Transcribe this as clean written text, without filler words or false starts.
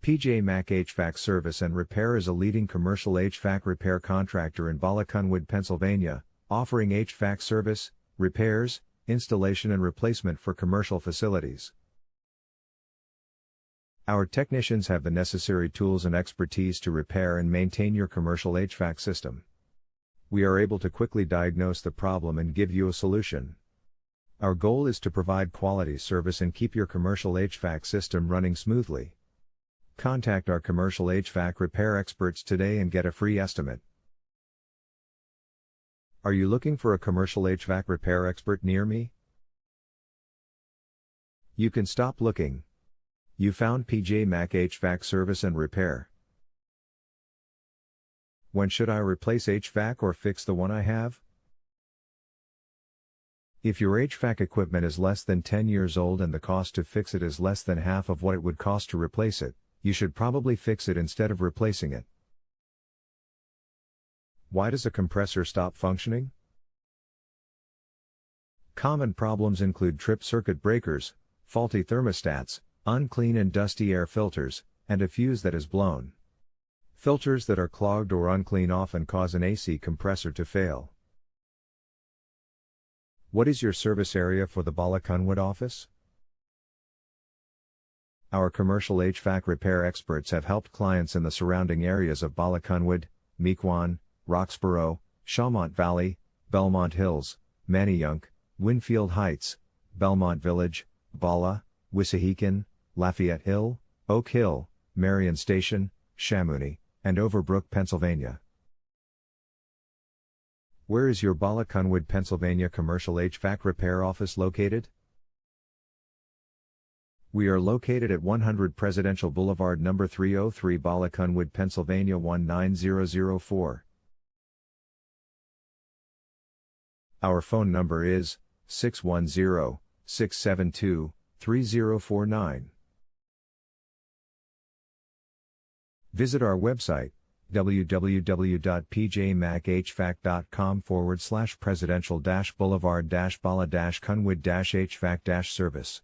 PJ Mac HVAC Service and Repair is a leading commercial HVAC repair contractor in Bala Cynwyd, Pennsylvania, offering HVAC service, repairs, installation and replacement for commercial facilities. Our technicians have the necessary tools and expertise to repair and maintain your commercial HVAC system. We are able to quickly diagnose the problem and give you a solution. Our goal is to provide quality service and keep your commercial HVAC system running smoothly. Contact our commercial HVAC repair experts today and get a free estimate. Are you looking for a commercial HVAC repair expert near me? You can stop looking. You found PJ Mac HVAC Service and Repair. When should I replace HVAC or fix the one I have? If your HVAC equipment is less than 10 years old and the cost to fix it is less than half of what it would cost to replace it, you should probably fix it instead of replacing it. Why does a compressor stop functioning? Common problems include tripped circuit breakers, faulty thermostats, unclean and dusty air filters, and a fuse that is blown. Filters that are clogged or unclean often cause an AC compressor to fail. What is your service area for the Bala Cynwyd office? Our commercial HVAC repair experts have helped clients in the surrounding areas of Bala Cynwyd, Mequon, Roxborough, Shawmont Valley, Belmont Hills, Manayunk, Winfield Heights, Belmont Village, Bala, Wissahickon, Lafayette Hill, Oak Hill, Marion Station, Chamonix, and Overbrook, Pennsylvania. Where is your Bala Cynwyd, Pennsylvania commercial HVAC repair office located? We are located at 100 Presidential Boulevard number 303, Bala Cynwyd, Pennsylvania 19004. Our phone number is 610-672-3049. Visit our website www.pjmachvac.com/presidential-boulevard-bala-cynwyd-hvac-service.